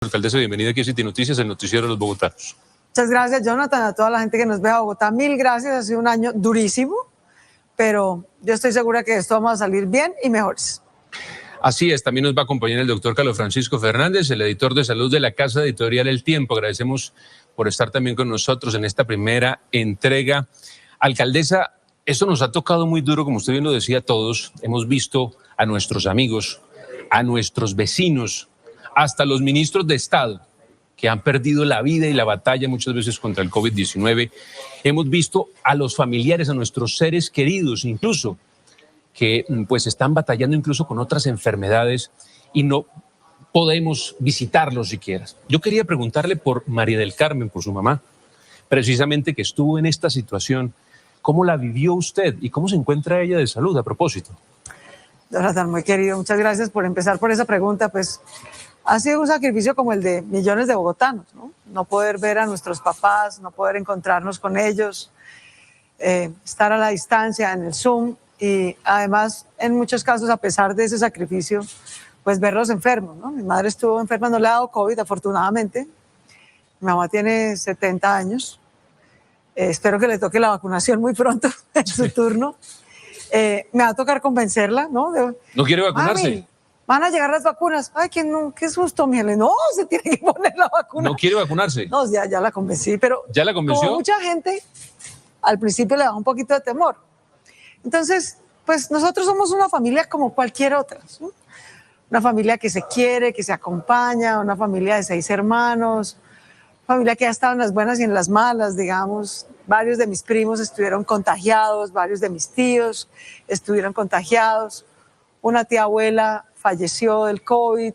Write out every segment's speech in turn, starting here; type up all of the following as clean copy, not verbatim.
Alcaldesa, bienvenida aquí a City Noticias, el noticiero de los bogotanos. Muchas gracias, Jonathan, a toda la gente que nos ve a Bogotá. Mil gracias, ha sido un año durísimo, pero yo estoy segura que esto vamos a salir bien y mejores. Así es, también nos va a acompañar el doctor Carlos Francisco Fernández, el editor de salud de la Casa Editorial El Tiempo. Agradecemos por estar también con nosotros en esta primera entrega. Alcaldesa, esto nos ha tocado muy duro, como usted bien lo decía a todos. Hemos visto a nuestros amigos, a nuestros vecinos, hasta los ministros de Estado, que han perdido la vida y la batalla muchas veces contra el COVID-19. Hemos visto a los familiares, a nuestros seres queridos, incluso, que pues están batallando incluso con otras enfermedades y no podemos visitarlos siquiera. Yo quería preguntarle por María del Carmen, por su mamá, precisamente que estuvo en esta situación. ¿Cómo la vivió usted y cómo se encuentra ella de salud a propósito? Jonathan, muy querido, muchas gracias por empezar por esa pregunta. Pues ha sido un sacrificio como el de millones de bogotanos, ¿no? No poder ver a nuestros papás, no poder encontrarnos con ellos, estar a la distancia en el Zoom y además, en muchos casos, a pesar de ese sacrificio, pues verlos enfermos, ¿no? Mi madre estuvo enferma, no le ha dado COVID, afortunadamente. Mi mamá tiene 70 años. Espero que le toque la vacunación muy pronto en su turno. Me va a tocar convencerla, ¿no? ¿No quiere vacunarse? Mami, van a llegar las vacunas. Ay, qué susto, mi Helen. No, se tiene que poner la vacuna. ¿No quiere vacunarse? No, ya la convencí, pero ¿Ya la convenció? como mucha gente, al principio le da un poquito de temor. Entonces, pues nosotros somos una familia como cualquier otra, ¿sí? Una familia que se quiere, que se acompaña, una familia de 6 hermanos, familia que ha estado en las buenas y en las malas, digamos. Varios de mis primos estuvieron contagiados, varios de mis tíos estuvieron contagiados. Una tía abuela falleció del COVID.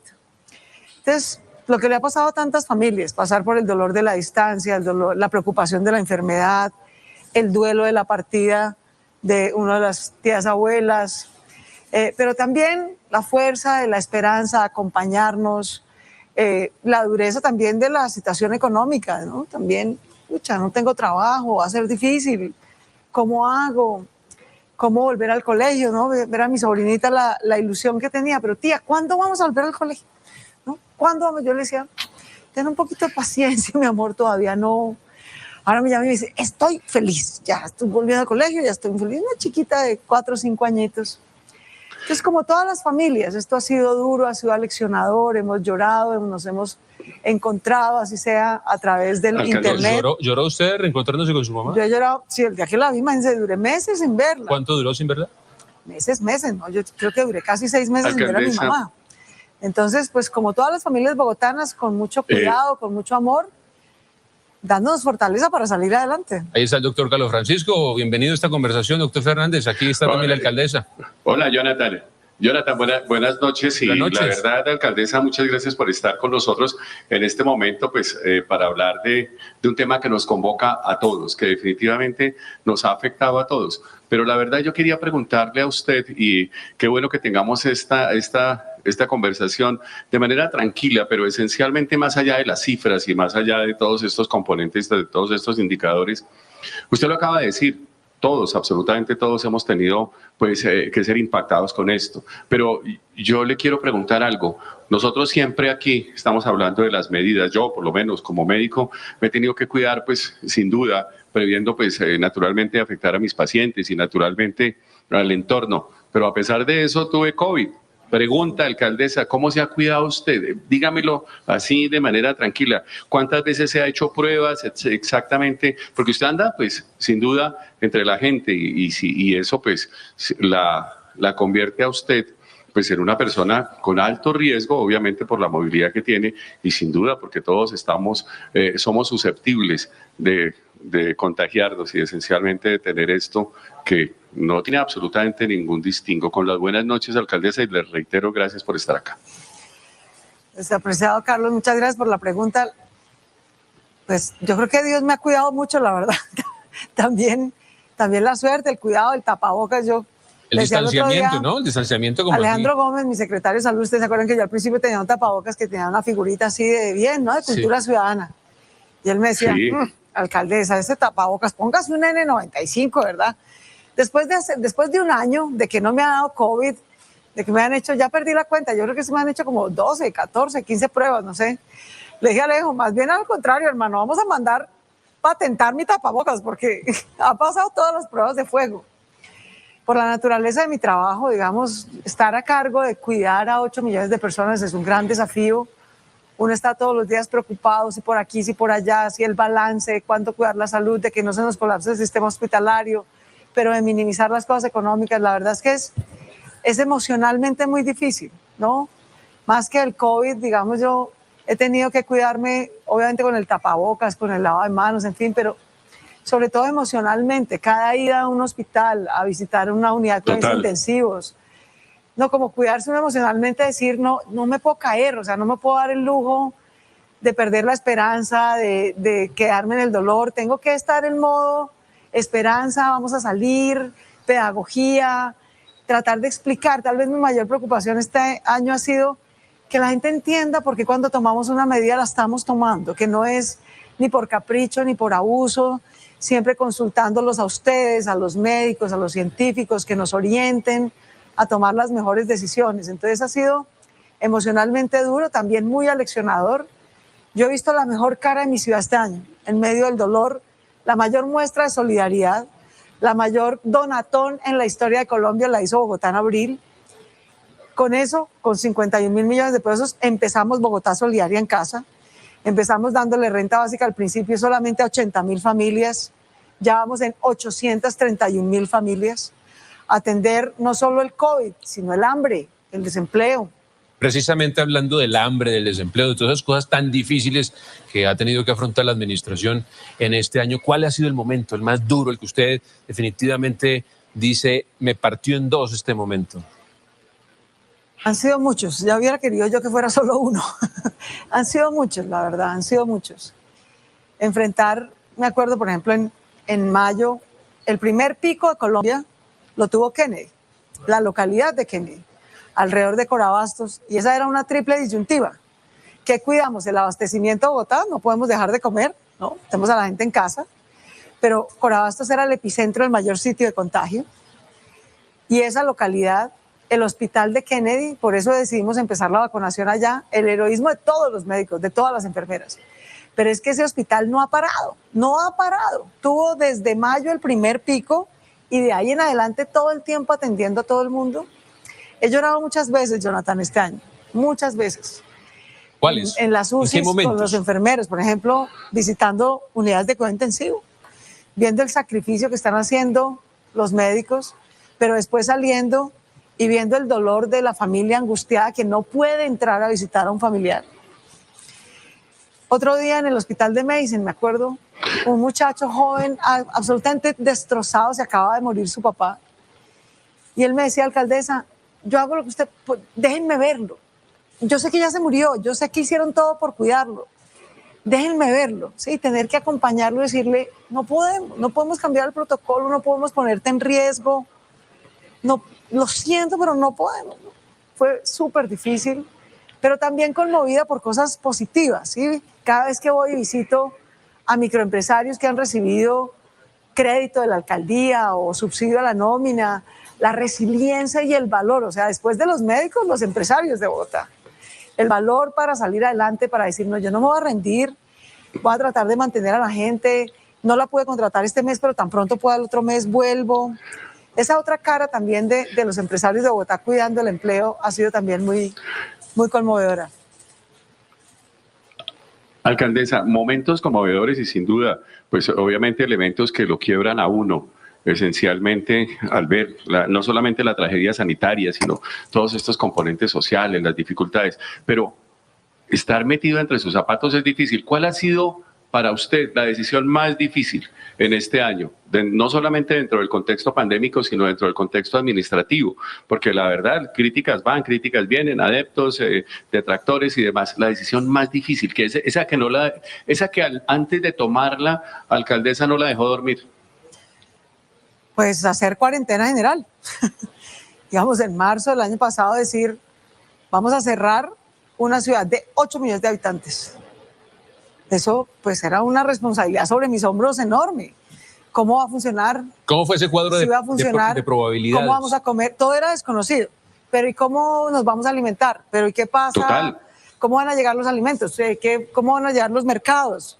Entonces, lo que le ha pasado a tantas familias, pasar por el dolor de la distancia, el dolor, la preocupación de la enfermedad, el duelo de la partida de una de las tías abuelas, pero también la fuerza de la esperanza, acompañarnos, la dureza también de la situación económica, ¿no? También, pucha, no tengo trabajo, va a ser difícil, ¿cómo hago? ¿Cómo volver al colegio, no? Ver a mi sobrinita la ilusión que tenía, pero tía, ¿cuándo vamos a volver al colegio? ¿No? ¿Cuándo vamos? Yo le decía, ten un poquito de paciencia, mi amor, todavía no. Ahora me llama y me dice, estoy feliz, ya estoy volviendo al colegio, ya estoy feliz. Una chiquita de 4 o 5 añitos. Entonces, como todas las familias, esto ha sido duro, ha sido aleccionador, hemos llorado, nos hemos encontrado, así sea a través del internet. ¿Lloró usted reencontrándose con su mamá? Yo he llorado, sí, el día que la vi, imagínense, duré meses sin verla. ¿Cuánto duró sin verla? Meses, ¿no? Yo creo que duré casi 6 meses sin ver a mi mamá. Entonces, pues como todas las familias bogotanas, con mucho cuidado, con mucho amor, dándonos fortaleza para salir adelante. Ahí está el doctor Carlos Francisco. Bienvenido a esta conversación, doctor Fernández. Aquí está también la alcaldesa. Hola, Jonathan. Jonathan, buenas noches. Y buenas noches. La verdad, alcaldesa, muchas gracias por estar con nosotros en este momento, pues, para hablar de un tema que nos convoca a todos, que definitivamente nos ha afectado a todos. Pero la verdad, yo quería preguntarle a usted, y qué bueno que tengamos esta conversación de manera tranquila, pero esencialmente más allá de las cifras y más allá de todos estos componentes, de todos estos indicadores. Usted lo acaba de decir, todos, absolutamente todos hemos tenido pues, que ser impactados con esto. Pero yo le quiero preguntar algo. Nosotros siempre aquí estamos hablando de las medidas. Yo, por lo menos, como médico, me he tenido que cuidar, pues, sin duda, previendo, pues, naturalmente afectar a mis pacientes y naturalmente al entorno. Pero a pesar de eso, tuve COVID. Pregunta, alcaldesa, ¿cómo se ha cuidado usted? Dígamelo así de manera tranquila. ¿Cuántas veces se ha hecho pruebas exactamente? Porque usted anda, pues, sin duda, entre la gente y eso, pues, la convierte a usted, pues, en una persona con alto riesgo, obviamente por la movilidad que tiene y sin duda porque todos somos susceptibles de contagiarnos y esencialmente de tener esto que no tiene absolutamente ningún distingo. Con las buenas noches, alcaldesa, y les reitero, gracias por estar acá. Apreciado Carlos, muchas gracias por la pregunta. Pues yo creo que Dios me ha cuidado mucho, la verdad. también la suerte, el cuidado, el tapabocas. El distanciamiento, ¿no? El distanciamiento como Alejandro aquí. Gómez, mi secretario de salud, ustedes se acuerdan que yo al principio tenía un tapabocas que tenía una figurita así de bien, ¿no? De cultura ciudadana. Y él me decía, Sí. Alcaldesa, ese tapabocas, póngase un N95, ¿verdad? Después de un año de que no me ha dado COVID, de que me han hecho, ya perdí la cuenta, yo creo que se me han hecho como 12, 14, 15 pruebas, no sé. Le dije a Alejo, más bien al contrario, hermano, vamos a mandar patentar mi tapabocas porque ha pasado todas las pruebas de fuego. Por la naturaleza de mi trabajo, digamos, estar a cargo de cuidar a 8 millones de personas es un gran desafío. Uno está todos los días preocupado, si por aquí, si por allá, si el balance, cuánto cuidar la salud, de que no se nos colapse el sistema hospitalario, pero de minimizar las cosas económicas. La verdad es que es emocionalmente muy difícil, ¿no? Más que el COVID, digamos, yo he tenido que cuidarme, obviamente con el tapabocas, con el lavado de manos, en fin, pero sobre todo emocionalmente. Cada ida a un hospital, a visitar una unidad de cuidados intensivos, no, como cuidarse uno emocionalmente, decir, no me puedo caer, o sea, no me puedo dar el lujo de perder la esperanza, de quedarme en el dolor. Tengo que estar en modo esperanza, vamos a salir, pedagogía, tratar de explicar. Tal vez mi mayor preocupación este año ha sido que la gente entienda por qué cuando tomamos una medida la estamos tomando, que no es ni por capricho ni por abuso, siempre consultándolos a ustedes, a los médicos, a los científicos, que nos orienten a tomar las mejores decisiones. Entonces ha sido emocionalmente duro, también muy aleccionador. Yo he visto la mejor cara de mi ciudad este año, en medio del dolor, la mayor muestra de solidaridad, la mayor donatón en la historia de Colombia la hizo Bogotá en abril. Con eso, con 51.000 millones de pesos, empezamos Bogotá Solidaria en Casa. Empezamos dándole renta básica al principio solamente a 80.000 familias. Ya vamos en 831.000 familias. Atender no solo el COVID, sino el hambre, el desempleo. Precisamente hablando del hambre, del desempleo, de todas esas cosas tan difíciles que ha tenido que afrontar la administración en este año, ¿cuál ha sido el momento, el más duro, el que usted definitivamente dice, me partió en dos este momento? Han sido muchos, ya hubiera querido yo que fuera solo uno. Han sido muchos, la verdad, han sido muchos. Enfrentar, me acuerdo, por ejemplo, en mayo, el primer pico de Colombia lo tuvo Kennedy, la localidad de Kennedy, alrededor de Corabastos, y esa era una triple disyuntiva. ¿Qué cuidamos? El abastecimiento de Bogotá, no podemos dejar de comer, ¿no? Tenemos a la gente en casa, pero Corabastos era el epicentro, el mayor sitio de contagio, y esa localidad, el hospital de Kennedy, por eso decidimos empezar la vacunación allá, el heroísmo de todos los médicos, de todas las enfermeras. Pero es que ese hospital no ha parado, no ha parado. Tuvo desde mayo el primer pico y de ahí en adelante todo el tiempo atendiendo a todo el mundo. He llorado muchas veces, Jonathan, este año, muchas veces. ¿Cuáles? En las UCI con los enfermeros, por ejemplo, visitando unidades de cuidado intensivo, viendo el sacrificio que están haciendo los médicos, pero después saliendo y viendo el dolor de la familia angustiada que no puede entrar a visitar a un familiar. Otro día en el hospital de Medicine, me acuerdo, un muchacho joven, absolutamente destrozado, se acaba de morir su papá, y él me decía, alcaldesa, yo hago lo que usted, pues, déjenme verlo. Yo sé que ya se murió, yo sé que hicieron todo por cuidarlo. Déjenme verlo, ¿sí? Tener que acompañarlo y decirle, no podemos cambiar el protocolo, no podemos ponerte en riesgo. No, lo siento, pero no podemos. Fue súper difícil, pero también conmovida por cosas positivas, ¿sí? Cada vez que voy y visito a microempresarios que han recibido crédito de la alcaldía o subsidio a la nómina, la resiliencia y el valor, o sea, después de los médicos, los empresarios de Bogotá, el valor para salir adelante, para decir, no, yo no me voy a rendir, voy a tratar de mantener a la gente, no la pude contratar este mes, pero tan pronto pueda el otro mes vuelvo. Esa otra cara también de los empresarios de Bogotá cuidando el empleo ha sido también muy, muy conmovedora. Alcaldesa, momentos conmovedores y sin duda, pues obviamente elementos que lo quiebran a uno, esencialmente al ver no solamente la tragedia sanitaria, sino todos estos componentes sociales, las dificultades, pero estar metido entre sus zapatos es difícil. ¿Cuál ha sido para usted la decisión más difícil en este año? No solamente dentro del contexto pandémico, sino dentro del contexto administrativo, porque la verdad, críticas van, críticas vienen, adeptos, detractores y demás. La decisión más difícil, que es esa que antes de tomarla, alcaldesa, no la dejó dormir. Pues hacer cuarentena general. Digamos, en marzo del año pasado decir, vamos a cerrar una ciudad de 8 millones de habitantes. Eso pues era una responsabilidad sobre mis hombros enorme. ¿Cómo va a funcionar? ¿Cómo fue ese cuadro de probabilidades? ¿Cómo vamos a comer? Todo era desconocido. pero ¿y cómo nos vamos a alimentar? ¿Pero y qué pasa? Total. ¿Cómo van a llegar los alimentos? ¿Cómo van a llegar los mercados?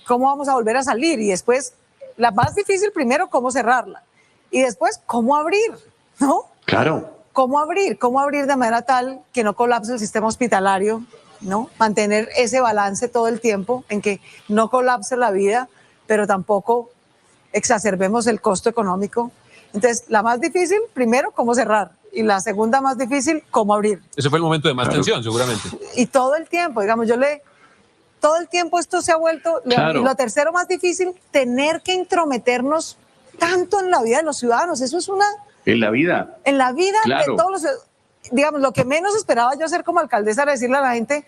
¿Cómo vamos a volver a salir? Y después, la más difícil primero, ¿cómo cerrarla? Y después, ¿cómo abrir? ¿No? Claro. ¿Cómo abrir? ¿Cómo abrir de manera tal que no colapse el sistema hospitalario? ¿No? Mantener ese balance todo el tiempo en que no colapse la vida, pero tampoco exacerbemos el costo económico. Entonces, la más difícil, primero, ¿cómo cerrar? Y la segunda más difícil, ¿cómo abrir? Ese fue el momento de más tensión, seguramente. Y todo el tiempo, digamos, todo el tiempo esto se ha vuelto, Claro. y lo tercero más difícil, tener que intrometernos tanto en la vida de los ciudadanos. Eso es En la vida. en la vida Claro. de todos los, digamos, lo que menos esperaba yo hacer como alcaldesa era decirle a la gente,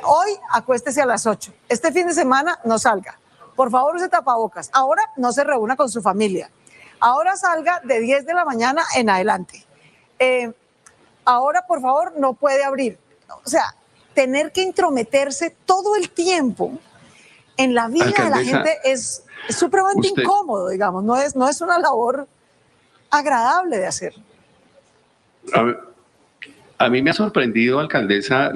hoy acuéstese a las 8, este fin de semana no salga, por favor use tapabocas, ahora no se reúna con su familia, ahora salga de 10 de la mañana en adelante, ahora por favor no puede abrir. O sea, tener que intrometerse todo el tiempo en la vida de la Alcaldesa, gente es supremamente usted- incómodo, digamos, no es una labor agradable de hacer. A mí me ha sorprendido, alcaldesa,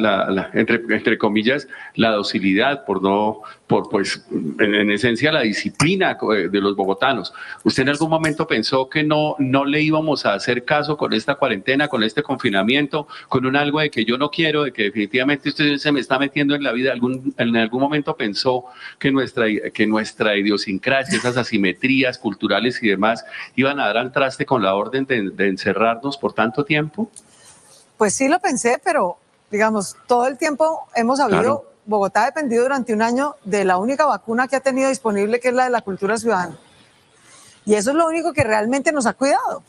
entre comillas, la docilidad, pues, en esencia, la disciplina de los bogotanos. ¿Usted en algún momento pensó que no le íbamos a hacer caso con esta cuarentena, con este confinamiento, con un algo de que yo no quiero, de que definitivamente usted se me está metiendo en la vida? ¿En algún momento pensó que nuestra idiosincrasia, esas asimetrías culturales y demás, iban a dar al traste con la orden de encerrarnos por tanto tiempo? Pues sí lo pensé, pero digamos, todo el tiempo hemos sabido, Claro. Bogotá ha dependido durante un año de la única vacuna que ha tenido disponible, que es la de la cultura ciudadana. Y eso es lo único que realmente nos ha cuidado.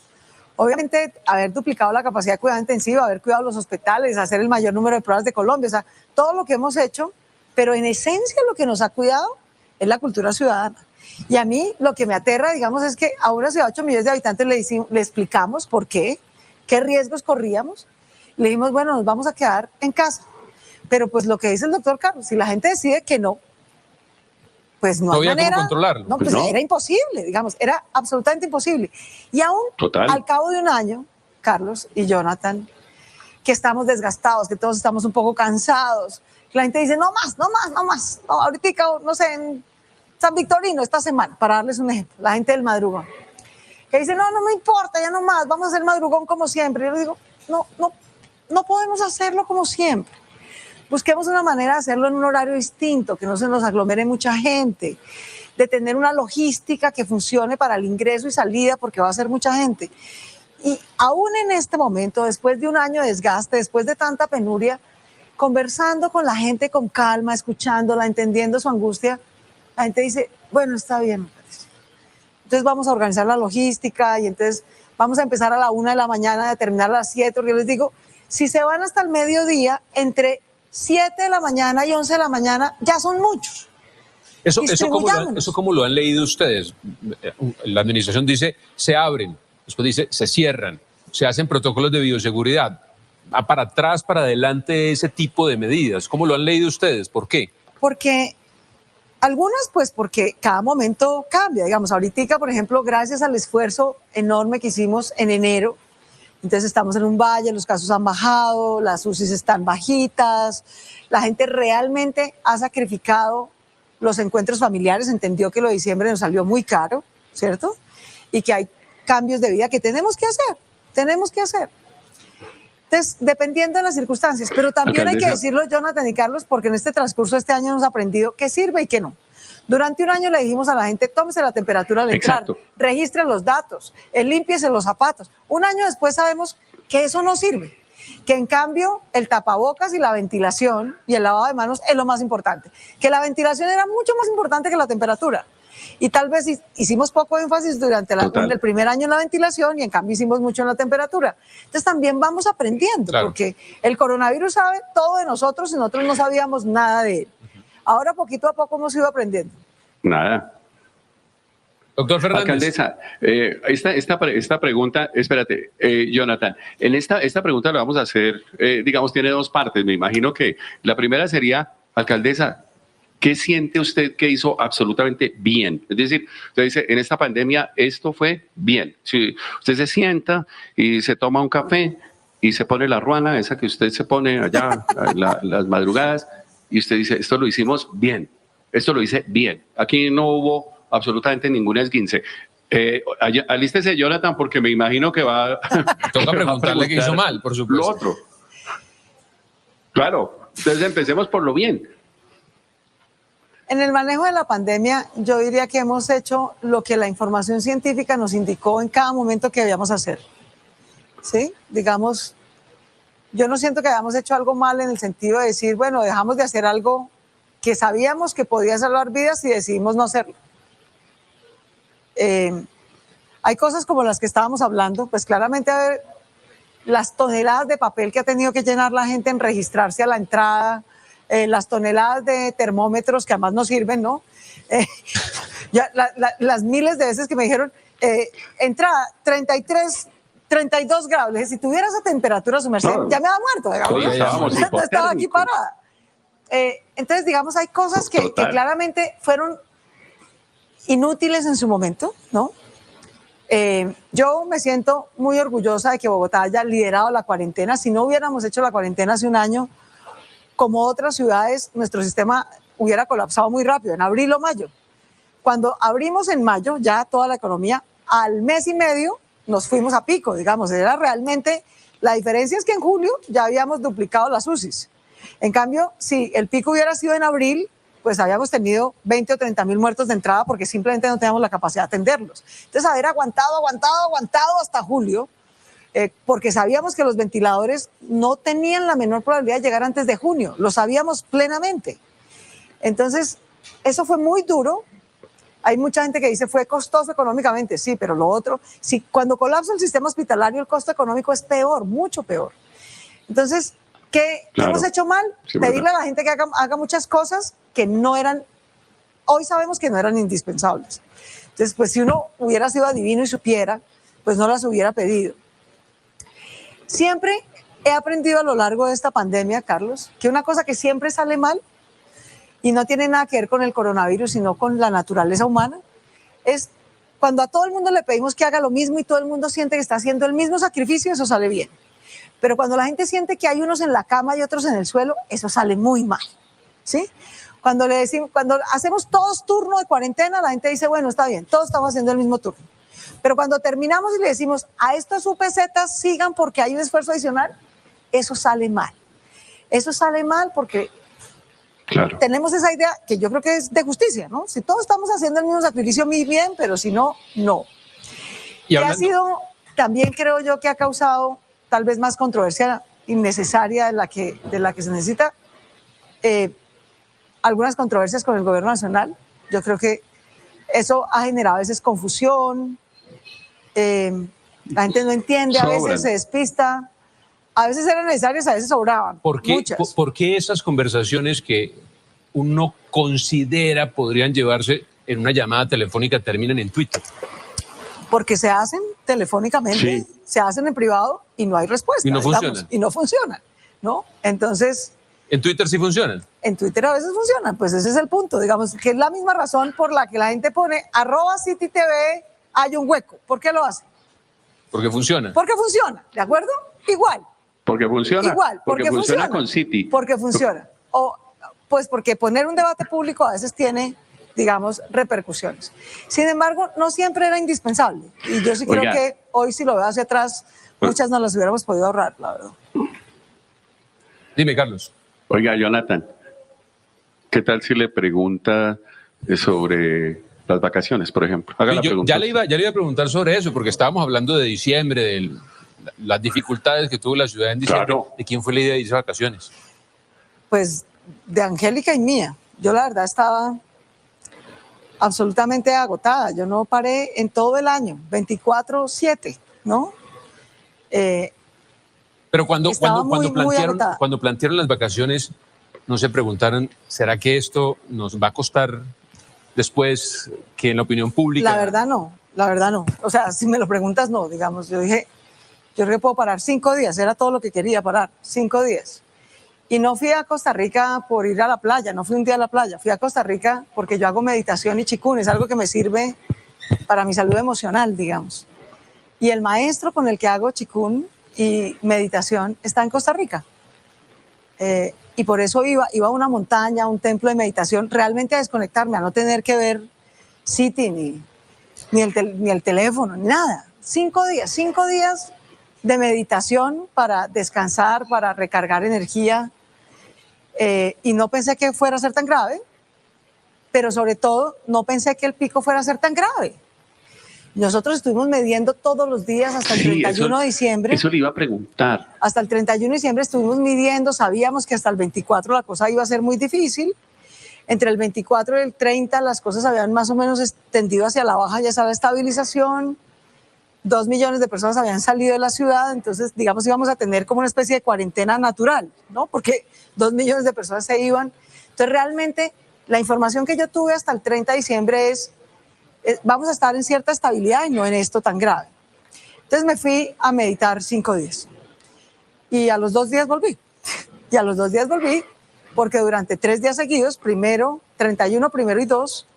Obviamente, haber duplicado la capacidad de cuidado intensivo, haber cuidado los hospitales, hacer el mayor número de pruebas de Colombia, o sea, todo lo que hemos hecho, pero en esencia lo que nos ha cuidado es la cultura ciudadana. Y a mí lo que me aterra, digamos, es que a una ciudad de 8 millones de habitantes le explicamos por qué riesgos corríamos. Le dijimos, bueno, nos vamos a quedar en casa. Pero pues lo que dice el doctor Carlos, si la gente decide que no, pues no hay había cómo manera. controlarlo. No, pues No. era imposible, digamos, era absolutamente imposible. Y aún Total. al cabo de un año, Carlos y Jonathan, que estamos desgastados, que todos estamos un poco cansados, que la gente dice, no más, no más, no más. No, ahorita, no sé, en San Victorino esta semana, para darles un ejemplo, la gente del madrugón, que dice, no me importa, ya no más, vamos a hacer madrugón como siempre. Yo les digo, no podemos hacerlo como siempre. Busquemos una manera de hacerlo en un horario distinto, que no se nos aglomere mucha gente, de tener una logística que funcione para el ingreso y salida, porque va a ser mucha gente. Y aún en este momento, después de un año de desgaste, después de tanta penuria, conversando con la gente con calma, escuchándola, entendiendo su angustia, la gente dice, bueno, está bien, me parece. Entonces vamos a organizar la logística y entonces vamos a empezar a la 1 de la mañana, a terminar a las 7, porque yo les digo, si se van hasta el mediodía, entre 7 de la mañana y 11 de la mañana, ya son muchos. ¿Eso Distribuyámonos. cómo lo han leído ustedes? La administración dice, se abren, después dice, se cierran, se hacen protocolos de bioseguridad. ¿Va para atrás, para adelante ese tipo de medidas? ¿Cómo lo han leído ustedes? ¿Por qué? Porque algunas, pues porque cada momento cambia. Digamos, ahorita, por ejemplo, gracias al esfuerzo enorme que hicimos en enero, entonces estamos en un valle, los casos han bajado, las UCIs están bajitas, la gente realmente ha sacrificado los encuentros familiares, entendió que lo de diciembre nos salió muy caro, ¿cierto? Y que hay cambios de vida que tenemos que hacer. Entonces, dependiendo de las circunstancias, pero también hay que decirlo, Jonathan y Carlos, porque en este transcurso de este año hemos aprendido qué sirve y qué no. Durante un año le dijimos a la gente, tómese la temperatura al entrar, registre los datos, límpiese los zapatos. Un año después sabemos que eso no sirve, que en cambio el tapabocas y la ventilación y el lavado de manos es lo más importante, que la ventilación era mucho más importante que la temperatura. Y tal vez hicimos poco énfasis durante el primer año en la ventilación y en cambio hicimos mucho en la temperatura. Entonces también vamos aprendiendo, claro, porque el coronavirus sabe todo de nosotros y nosotros no sabíamos nada de él. Ahora poquito a poco hemos ido aprendiendo. Nada. Doctor Fernández. Alcaldesa, esta pregunta, espérate, Jonathan, en esta pregunta la vamos a hacer, digamos, tiene dos partes. Me imagino que la primera sería, alcaldesa, ¿qué siente usted que hizo absolutamente bien? Es decir, usted dice, en esta pandemia esto fue bien. Si usted se sienta y se toma un café y se pone la ruana, esa que usted se pone allá las madrugadas, y usted dice, esto lo hicimos bien, esto lo hice bien. Aquí no hubo absolutamente ningún esguince. Alístese, Jonathan, porque me imagino que va... Toca preguntarle qué hizo mal, por supuesto. Lo otro. Claro, entonces empecemos por lo bien. En el manejo de la pandemia, yo diría que hemos hecho lo que la información científica nos indicó en cada momento que debíamos hacer. ¿Sí? Digamos, yo no siento que hayamos hecho algo mal en el sentido de decir, bueno, dejamos de hacer algo que sabíamos que podía salvar vidas y decidimos no hacerlo. Hay cosas como las que estábamos hablando, pues claramente las toneladas de papel que ha tenido que llenar la gente en registrarse a la entrada, las toneladas de termómetros que además no sirven, ¿no? Las miles de veces que me dijeron, entrada 32 grados, le dije, si tuviera esa temperatura, su merced, ya me había muerto, digamos. Sí, ¿no? Estaba aquí parada. Entonces, digamos, hay cosas que claramente fueron inútiles en su momento, ¿no? Yo me siento muy orgullosa de que Bogotá haya liderado la cuarentena. Si no hubiéramos hecho la cuarentena hace un año, como otras ciudades, nuestro sistema hubiera colapsado muy rápido, en abril o mayo. Cuando abrimos en mayo, ya toda la economía, al mes y medio nos fuimos a pico, digamos. Era realmente, la diferencia es que en julio ya habíamos duplicado las UCIs. En cambio, si el pico hubiera sido en abril, pues habíamos tenido 20 o 30 mil muertos de entrada porque simplemente no teníamos la capacidad de atenderlos. Entonces, haber aguantado hasta julio, porque sabíamos que los ventiladores no tenían la menor probabilidad de llegar antes de junio, lo sabíamos plenamente. Entonces, eso fue muy duro. Hay mucha gente que dice fue costoso económicamente, sí, pero lo otro, si cuando colapsa el sistema hospitalario, el costo económico es peor, mucho peor. Entonces, ¿qué hemos hecho mal? Sí, pedirle a la gente que haga muchas cosas que no eran, hoy sabemos que no eran indispensables. Entonces, pues si uno hubiera sido adivino y supiera, pues no las hubiera pedido. Siempre he aprendido a lo largo de esta pandemia, Carlos, que una cosa que siempre sale mal y no tiene nada que ver con el coronavirus, sino con la naturaleza humana, es cuando a todo el mundo le pedimos que haga lo mismo y todo el mundo siente que está haciendo el mismo sacrificio, eso sale bien. Pero cuando la gente siente que hay unos en la cama y otros en el suelo, eso sale muy mal, ¿sí? Cuando hacemos todos turno de cuarentena, la gente dice, bueno, está bien, todos estamos haciendo el mismo turno. Pero cuando terminamos y le decimos, a estas UPZ sigan porque hay un esfuerzo adicional, eso sale mal. Eso sale mal porque tenemos esa idea que yo creo que es de justicia, ¿no? Si todos estamos haciendo el mismo sacrificio, muy bien, pero si no, no. Y ha sido, también creo yo que ha causado tal vez más controversia innecesaria de la que se necesita, algunas controversias con el gobierno nacional. Yo creo que eso ha generado a veces confusión, la gente no entiende, a veces se despista, a veces eran necesarias, a veces sobraban. ¿Por qué esas conversaciones que uno considera podrían llevarse en una llamada telefónica terminan en Twitter? Porque se hacen telefónicamente, se hacen en privado y no hay respuesta. Y no funcionan. Y no funcionan, ¿no? Entonces... ¿En Twitter sí funcionan? En Twitter a veces funcionan, pues ese es el punto, digamos, que es la misma razón por la que la gente pone @CityTV, hay un hueco. ¿Por qué lo hace? Porque funciona. Porque funciona, ¿de acuerdo? Igual. Porque funciona. Igual, porque funciona con City. Porque funciona. O, pues porque poner un debate público a veces tiene, digamos, repercusiones. Sin embargo, no siempre era indispensable. Y yo sí creo que hoy, si lo veo hacia atrás, muchas no las hubiéramos podido ahorrar, la verdad. Dime, Carlos. Oiga, Jonathan, ¿qué tal si le pregunta sobre las vacaciones, por ejemplo? Haga la pregunta. Ya le iba a preguntar sobre eso, porque estábamos hablando de diciembre, de las dificultades que tuvo la ciudad en diciembre. Claro. ¿De quién fue la idea de irse a vacaciones? Pues de Angélica y mía. Yo la verdad estaba absolutamente agotada. Yo no paré en todo el año, 24/7, ¿no? Pero cuando plantearon las vacaciones, no se preguntaron, ¿será que esto nos va a costar después que en la opinión pública? La verdad no. O sea, si me lo preguntas, no, digamos. Yo dije, yo creo que puedo parar 5 días, era todo lo que quería parar, 5 días. Y no fui a Costa Rica por ir a la playa, no fui un día a la playa, fui a Costa Rica porque yo hago meditación y chikun, es algo que me sirve para mi salud emocional, digamos. Y el maestro con el que hago chikun y meditación está en Costa Rica. Y por eso iba a una montaña, a un templo de meditación, realmente a desconectarme, a no tener que ver City, ni el teléfono, ni nada. 5 días de meditación para descansar, para recargar energía. Y no pensé que fuera a ser tan grave, pero sobre todo no pensé que el pico fuera a ser tan grave. Nosotros estuvimos midiendo todos los días hasta el 31 de diciembre. Eso le iba a preguntar. Hasta el 31 de diciembre estuvimos midiendo, sabíamos que hasta el 24 la cosa iba a ser muy difícil. Entre el 24 y el 30 las cosas habían más o menos extendido hacia la baja, ya estaba la estabilización. 2 millones de personas habían salido de la ciudad, entonces, digamos, íbamos a tener como una especie de cuarentena natural, ¿no? Porque 2 millones de personas se iban. Entonces, realmente, la información que yo tuve hasta el 30 de diciembre es vamos a estar en cierta estabilidad y no en esto tan grave. Entonces me fui a meditar 5 días y a los 2 días volví. Y a los 2 días volví porque durante 3 días seguidos, 31, primero y 2,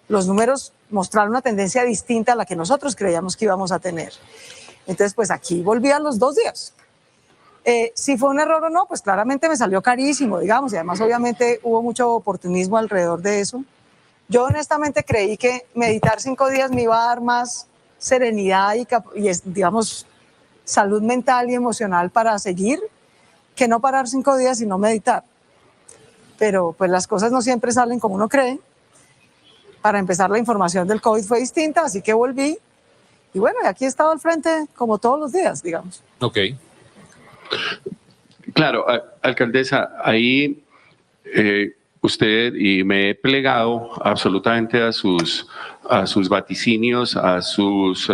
los números mostraron una tendencia distinta a la que nosotros creíamos que íbamos a tener. Entonces, pues aquí volví a los 2 días. Si fue un error o no, pues claramente me salió carísimo, digamos, y además obviamente hubo mucho oportunismo alrededor de eso. Yo honestamente creí que meditar 5 días me iba a dar más serenidad y digamos, salud mental y emocional para seguir, que no parar 5 días y no meditar. Pero pues las cosas no siempre salen como uno cree. Para empezar, la información del COVID fue distinta, así que volví. Y bueno, aquí he estado al frente como todos los días, digamos. Ok. Claro, alcaldesa, ahí usted, y me he plegado absolutamente a sus vaticinios, a sus,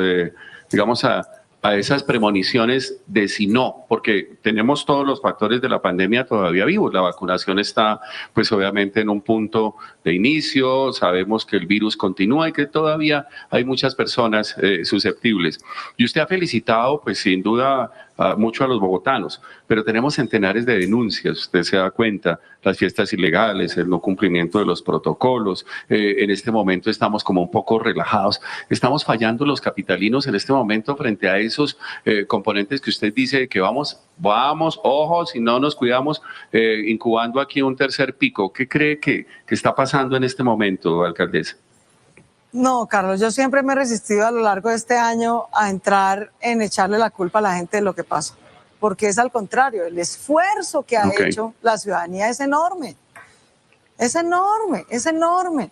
digamos, a esas premoniciones de si no, porque tenemos todos los factores de la pandemia todavía vivos. La vacunación está, pues obviamente, en un punto de inicio, sabemos que el virus continúa y que todavía hay muchas personas susceptibles. Y usted ha felicitado, pues sin duda, mucho a los bogotanos, pero tenemos centenares de denuncias, usted se da cuenta, las fiestas ilegales, el no cumplimiento de los protocolos. En este momento estamos como un poco relajados, estamos fallando los capitalinos en este momento frente a esos componentes que usted dice que vamos, ojo, si no nos cuidamos, incubando aquí un tercer pico. ¿Qué cree que está pasando en este momento, alcaldesa? No, Carlos, yo siempre me he resistido a lo largo de este año a entrar en echarle la culpa a la gente de lo que pasa, porque es al contrario, el esfuerzo que ha hecho la ciudadanía es enorme, es enorme, es enorme.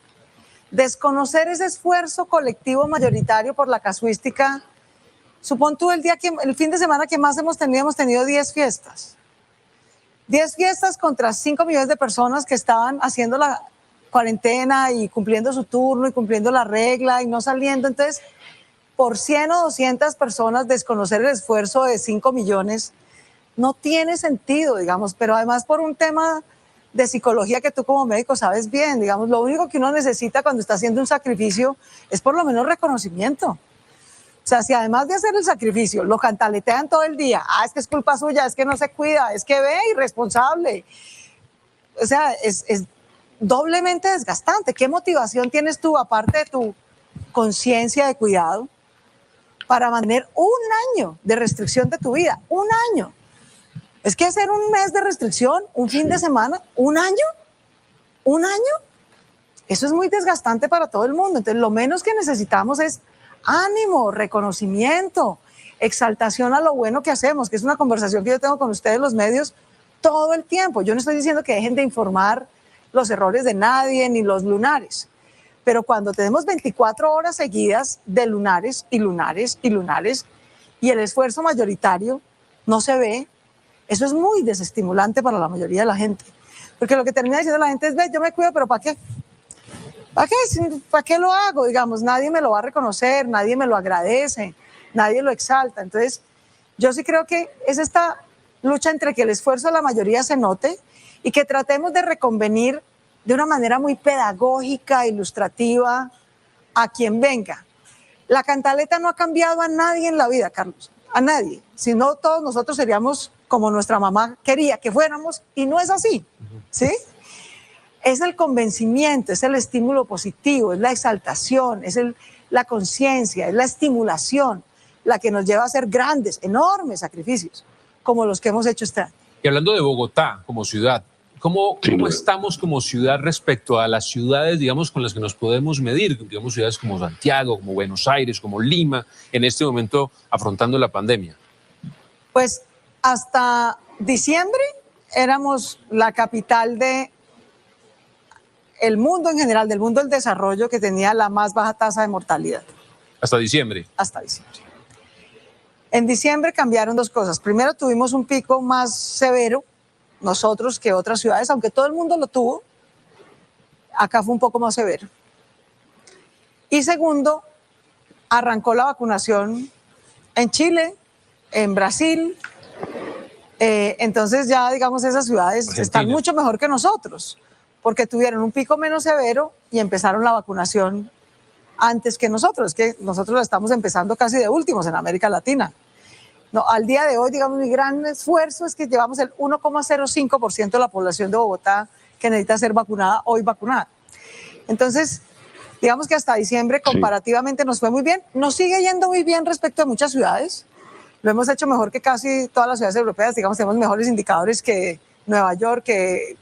Desconocer ese esfuerzo colectivo mayoritario por la casuística, supón tú el fin de semana que más hemos tenido 10 fiestas. 10 fiestas contra 5 millones de personas que estaban haciendo la cuarentena y cumpliendo su turno y cumpliendo la regla y no saliendo. Entonces, por 100 o 200 personas desconocer el esfuerzo de 5 millones no tiene sentido, digamos, pero además por un tema de psicología que tú como médico sabes bien, digamos, lo único que uno necesita cuando está haciendo un sacrificio es por lo menos reconocimiento. O sea, si además de hacer el sacrificio lo cantaletean todo el día, es que es culpa suya, es que no se cuida, es que ve irresponsable. O sea, es doblemente desgastante. ¿Qué motivación tienes tú, aparte de tu conciencia de cuidado, para mantener un año de restricción de tu vida? Un año. Es que hacer un mes de restricción, un fin de semana, un año, eso es muy desgastante para todo el mundo. Entonces, lo menos que necesitamos es ánimo, reconocimiento, exaltación a lo bueno que hacemos, que es una conversación que yo tengo con ustedes, los medios, todo el tiempo. Yo no estoy diciendo que dejen de informar los errores de nadie ni los lunares, pero cuando tenemos 24 horas seguidas de lunares y lunares y lunares y el esfuerzo mayoritario no se ve, eso es muy desestimulante para la mayoría de la gente, porque lo que termina diciendo la gente es, ve, yo me cuido, pero ¿para qué? ¿Para qué? ¿Para qué lo hago? Digamos, nadie me lo va a reconocer, nadie me lo agradece, nadie lo exalta. Entonces, yo sí creo que es esta lucha entre que el esfuerzo de la mayoría se note y que tratemos de reconvenir de una manera muy pedagógica, ilustrativa, a quien venga. La cantaleta no ha cambiado a nadie en la vida, Carlos, a nadie. Si no, todos nosotros seríamos como nuestra mamá quería que fuéramos, y no es así, ¿sí? Es el convencimiento, es el estímulo positivo, es la exaltación, es la conciencia, es la estimulación la que nos lleva a hacer grandes, enormes sacrificios, como los que hemos hecho este año. Y hablando de Bogotá como ciudad, ¿cómo estamos como ciudad respecto a las ciudades, digamos, con las que nos podemos medir? Digamos, ciudades como Santiago, como Buenos Aires, como Lima, en este momento afrontando la pandemia. Pues hasta diciembre éramos la capital de el mundo en general, del mundo del desarrollo, que tenía la más baja tasa de mortalidad. ¿Hasta diciembre? Hasta diciembre. En diciembre cambiaron dos cosas. Primero, tuvimos un pico más severo, nosotros, que otras ciudades, aunque todo el mundo lo tuvo, acá fue un poco más severo. Y segundo, arrancó la vacunación en Chile, en Brasil. Entonces ya, digamos, esas ciudades están mucho mejor que nosotros, porque tuvieron un pico menos severo y empezaron la vacunación antes que nosotros, que nosotros la estamos empezando casi de últimos en América Latina. No, al día de hoy, digamos, mi gran esfuerzo es que llevamos el 1,05% de la población de Bogotá que necesita ser vacunada, hoy vacunada. Entonces, digamos que hasta diciembre comparativamente nos fue muy bien. Nos sigue yendo muy bien respecto a muchas ciudades. Lo hemos hecho mejor que casi todas las ciudades europeas. Digamos, tenemos mejores indicadores que Nueva York, que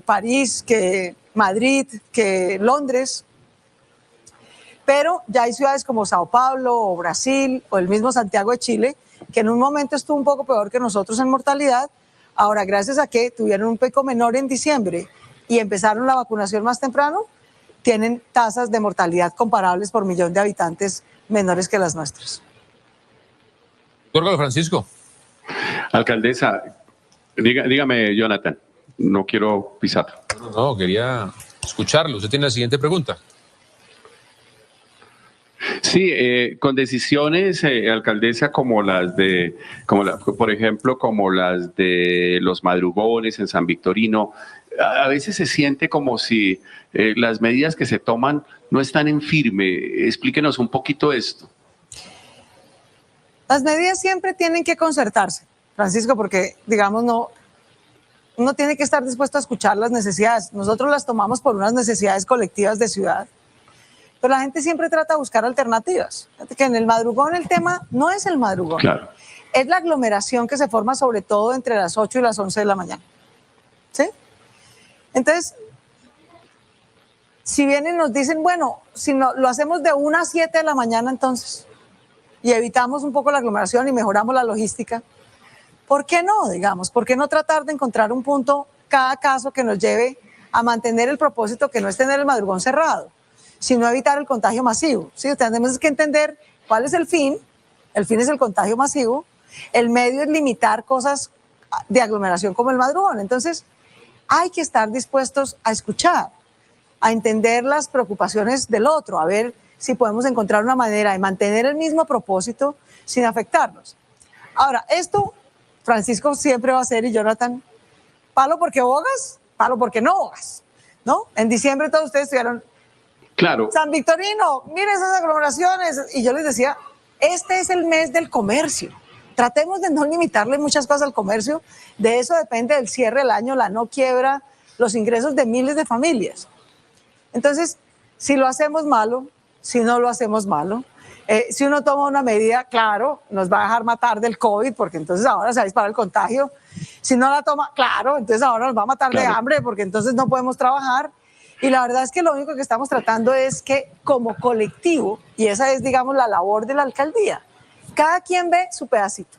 París, que Madrid, que Londres. Pero ya hay ciudades como Sao Paulo o Brasil o el mismo Santiago de Chile, que en un momento estuvo un poco peor que nosotros en mortalidad. Ahora, gracias a que tuvieron un pico menor en diciembre y empezaron la vacunación más temprano, tienen tasas de mortalidad comparables por millón de habitantes menores que las nuestras. Doctor Francisco. Alcaldesa, dígame, Jonathan, no quiero pisar. No, quería escucharlo. Usted tiene la siguiente pregunta. Sí, con decisiones, alcaldesa, como las de, por ejemplo, como las de los madrugones en San Victorino, a veces se siente como si las medidas que se toman no están en firme. Explíquenos un poquito esto. Las medidas siempre tienen que concertarse, Francisco, porque, digamos, uno tiene que estar dispuesto a escuchar las necesidades. Nosotros las tomamos por unas necesidades colectivas de ciudad, pero la gente siempre trata de buscar alternativas. Fíjate que en el madrugón el tema no es el madrugón, claro, es la aglomeración que se forma sobre todo entre las 8 y las 11 de la mañana. ¿Sí? Entonces, si vienen y nos dicen, bueno, si no, lo hacemos de 1 a 7 de la mañana entonces, y evitamos un poco la aglomeración y mejoramos la logística, ¿por qué no, digamos? ¿Por qué no tratar de encontrar un punto, cada caso, que nos lleve a mantener el propósito, que no es tener el madrugón cerrado, sino evitar el contagio masivo? ¿Sí? Tenemos que entender cuál es el fin. El fin es el contagio masivo. El medio es limitar cosas de aglomeración como el madrugón. Entonces, hay que estar dispuestos a escuchar, a entender las preocupaciones del otro, a ver si podemos encontrar una manera de mantener el mismo propósito sin afectarnos. Ahora, esto, Francisco siempre va a ser, y Jonathan, palo porque bogas, palo porque no bogas, ¿no? En diciembre todos ustedes estuvieron, claro, San Victorino, miren esas aglomeraciones, y yo les decía, este es el mes del comercio. Tratemos de no limitarle muchas cosas al comercio, de eso depende el cierre del año, la no quiebra, los ingresos de miles de familias. Entonces, si lo hacemos malo, si no lo hacemos malo, si uno toma una medida, claro, nos va a dejar matar del COVID, porque entonces ahora se va a disparar el contagio. Si no la toma, claro, entonces ahora nos va a matar de hambre, porque entonces no podemos trabajar. Y la verdad es que lo único que estamos tratando es que como colectivo, y esa es, digamos, la labor de la alcaldía, cada quien ve su pedacito.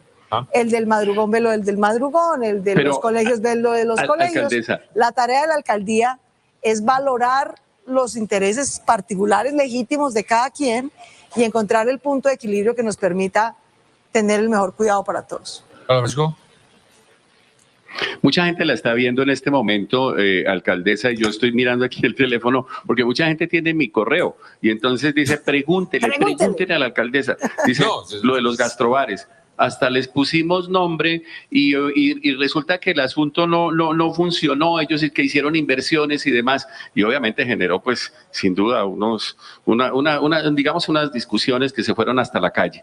El del madrugón ve lo del madrugón, el de los colegios ve lo de los colegios. Alcaldesa. La tarea de la alcaldía es valorar los intereses particulares legítimos de cada quien y encontrar el punto de equilibrio que nos permita tener el mejor cuidado para todos. Francisco. Mucha gente la está viendo en este momento, alcaldesa, y yo estoy mirando aquí el teléfono porque mucha gente tiene mi correo y entonces dice, pregúntele a la alcaldesa. Dice lo de los gastrobares. Hasta les pusimos nombre y resulta que el asunto no funcionó, ellos que hicieron inversiones y demás, y obviamente generó, pues, sin duda, digamos, unas discusiones que se fueron hasta la calle.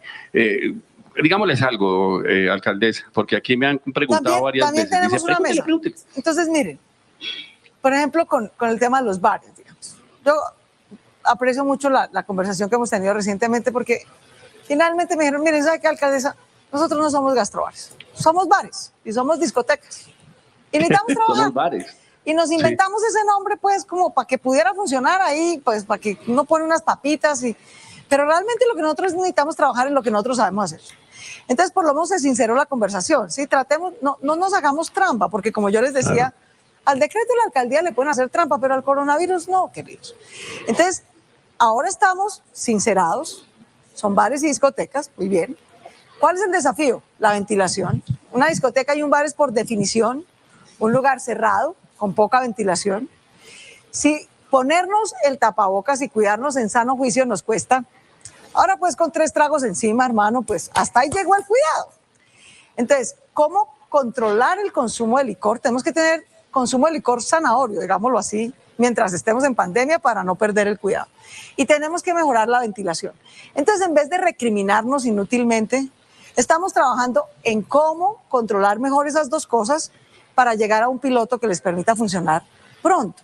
digámosles algo, alcaldesa, porque aquí me han preguntado varias veces. También tenemos una mesa. Pregúntele. Entonces, miren, por ejemplo, con el tema de los bares, digamos. Yo aprecio mucho la conversación que hemos tenido recientemente porque finalmente me dijeron, miren, ¿sabe qué, alcaldesa? Nosotros no somos gastrobares, somos bares y somos discotecas. Y necesitamos trabajar. Somos bares. Y nos inventamos ese nombre, pues, como para que pudiera funcionar ahí, pues, para que uno pone unas papitas y... Pero realmente lo que nosotros necesitamos trabajar es lo que nosotros sabemos hacer. Entonces, por lo menos se sinceró la conversación, ¿sí? Tratemos, no nos hagamos trampa, porque como yo les decía, al decreto de la alcaldía le pueden hacer trampa, pero al coronavirus no, queridos. Entonces, ahora estamos sincerados, son bares y discotecas, muy bien. ¿Cuál es el desafío? La ventilación. Una discoteca y un bar es por definición un lugar cerrado, con poca ventilación. Si ponernos el tapabocas y cuidarnos en sano juicio nos cuesta, ahora pues con 3 tragos encima, hermano, pues hasta ahí llegó el cuidado. Entonces, ¿cómo controlar el consumo de licor? Tenemos que tener consumo de licor zanahorio, digámoslo así, mientras estemos en pandemia para no perder el cuidado. Y tenemos que mejorar la ventilación. Entonces, en vez de recriminarnos inútilmente, estamos trabajando en cómo controlar mejor esas dos cosas para llegar a un piloto que les permita funcionar pronto.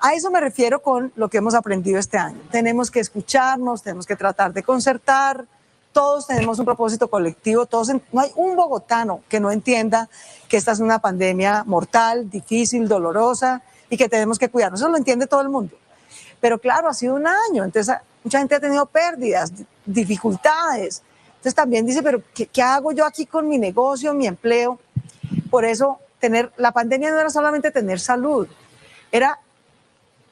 A eso me refiero con lo que hemos aprendido este año. Tenemos que escucharnos, tenemos que tratar de concertar, todos tenemos un propósito colectivo, no hay un bogotano que no entienda que esta es una pandemia mortal, difícil, dolorosa y que tenemos que cuidarnos. Eso lo entiende todo el mundo. Pero claro, ha sido un año, entonces mucha gente ha tenido pérdidas, dificultades. Entonces también dice, pero ¿qué hago yo aquí con mi negocio, mi empleo? Por eso la pandemia no era solamente tener salud, era,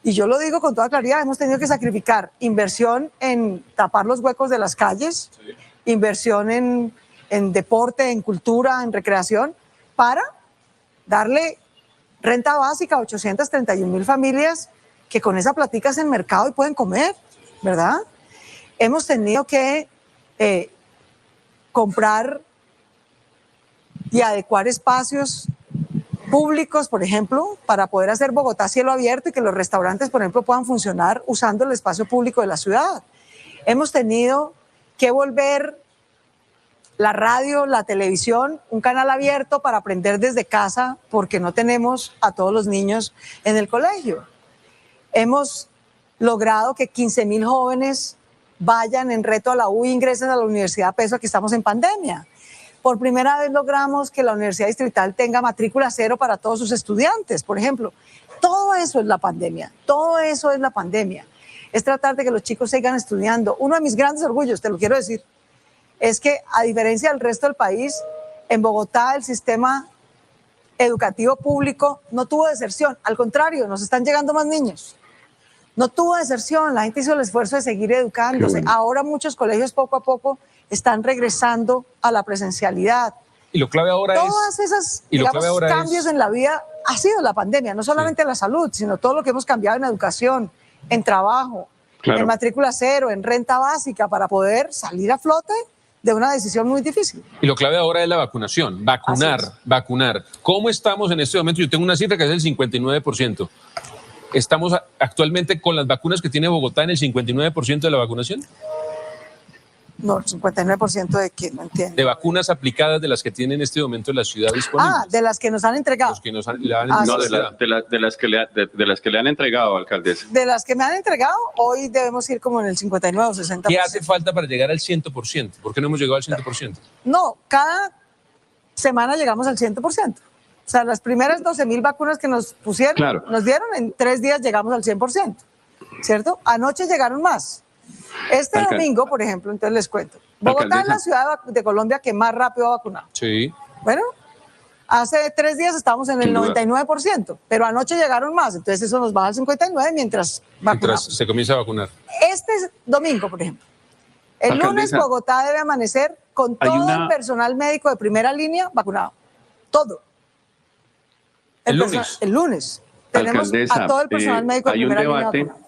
y yo lo digo con toda claridad, hemos tenido que sacrificar inversión en tapar los huecos de las calles, sí, inversión en deporte, en cultura, en recreación, para darle renta básica a 831,000 familias que con esa platica hacen mercado y pueden comer, ¿verdad? Hemos tenido que comprar y adecuar espacios públicos, por ejemplo, para poder hacer Bogotá cielo abierto y que los restaurantes, por ejemplo, puedan funcionar usando el espacio público de la ciudad. Hemos tenido que volver la radio, la televisión, un canal abierto para aprender desde casa porque no tenemos a todos los niños en el colegio. Hemos logrado que 15,000 jóvenes vayan en reto a la U e ingresen a la universidad pese a que estamos en pandemia. Por primera vez logramos que la Universidad Distrital tenga matrícula cero para todos sus estudiantes, por ejemplo. Todo eso es la pandemia, todo eso es la pandemia. Es tratar de que los chicos sigan estudiando. Uno de mis grandes orgullos, te lo quiero decir, es que a diferencia del resto del país, en Bogotá el sistema educativo público no tuvo deserción. Al contrario, nos están llegando más niños. No tuvo deserción, la gente hizo el esfuerzo de seguir educándose. Bueno. Ahora muchos colegios poco a poco están regresando a la presencialidad. Y lo clave ahora Todas esas, digamos, cambios en la vida ha sido la pandemia, no solamente la salud, sino todo lo que hemos cambiado en educación, en trabajo, en matrícula cero, en renta básica, para poder salir a flote de una decisión muy difícil. Y lo clave ahora es la vacunación, vacunar. ¿Cómo estamos en este momento? Yo tengo una cifra que es el 59%. ¿Estamos actualmente con las vacunas que tiene Bogotá en el 59% de la vacunación? No, el 59% de qué, no entiendo. De vacunas aplicadas de las que tiene en este momento la ciudad disponible. Ah, de las que nos han entregado. Los que nos han, no, de las que le han entregado, alcaldesa. De las que me han entregado, hoy debemos ir como en el 59 o 60%. ¿Qué hace falta para llegar al 100%? ¿Por qué no hemos llegado al 100%? No, cada semana llegamos al 100%. O sea, las primeras 12,000 vacunas que nos pusieron, nos dieron, en 3 días llegamos al 100%, ¿cierto? Anoche llegaron más. Este domingo, por ejemplo, entonces les cuento. Bogotá es la ciudad de Colombia que más rápido ha vacunado. Sí. Bueno, hace 3 días estábamos en el 99%, pero anoche llegaron más, entonces eso nos baja al 59% mientras vacunamos. Se comienza a vacunar. Este domingo, por ejemplo, el lunes Bogotá debe amanecer con todo el personal médico de primera línea vacunado. Todo. El lunes. Tenemos a todo el personal médico de primera línea vacunado.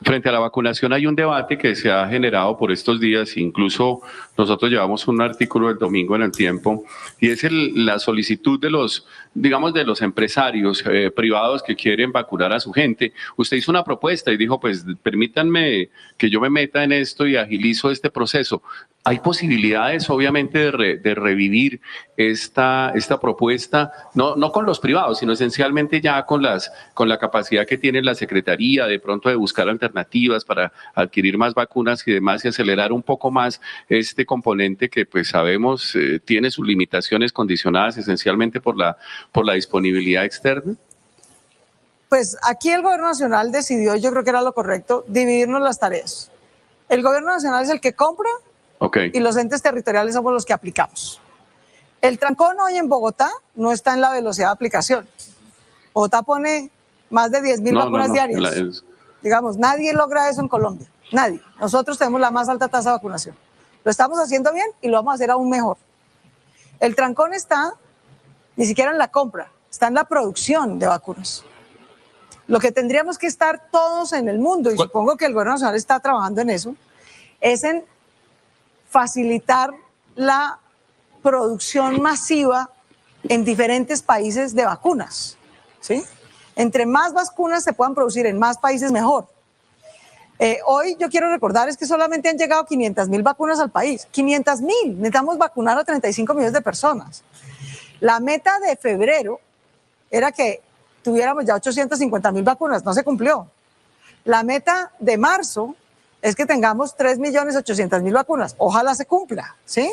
Frente a la vacunación hay un debate que se ha generado por estos días, incluso nosotros llevamos un artículo el domingo en El Tiempo, y es la solicitud de los, digamos, de los empresarios privados que quieren vacunar a su gente. Usted hizo una propuesta y dijo, pues permítanme que yo me meta en esto y agilizo este proceso. Hay posibilidades, obviamente, de revivir esta propuesta, no con los privados, sino esencialmente ya con la capacidad que tiene la Secretaría, de pronto de buscar alternativas para adquirir más vacunas y demás, y acelerar un poco más este componente que, pues sabemos, tiene sus limitaciones condicionadas esencialmente por la disponibilidad externa. Pues aquí el gobierno nacional decidió, yo creo que era lo correcto, dividirnos las tareas. El gobierno nacional es el que compra. Okay. Y los entes territoriales somos los que aplicamos. El trancón hoy en Bogotá no está en la velocidad de aplicación. Bogotá pone más de 10.000 vacunas diarias. Digamos, nadie logra eso en Colombia. Nadie. Nosotros tenemos la más alta tasa de vacunación. Lo estamos haciendo bien y lo vamos a hacer aún mejor. El trancón está ni siquiera en la compra, está en la producción de vacunas. Lo que tendríamos que estar todos en el mundo, y supongo que el gobierno nacional está trabajando en eso, es en facilitar la producción masiva en diferentes países de vacunas, ¿sí? Entre más vacunas se puedan producir en más países, mejor. Hoy yo quiero recordar es que solamente han llegado 500.000 vacunas al país. 500.000, necesitamos vacunar a 35 millones de personas. La meta de febrero era que tuviéramos ya 850.000 vacunas, no se cumplió. La meta de marzo es que tengamos 3.800.000 vacunas. Ojalá se cumpla, ¿sí?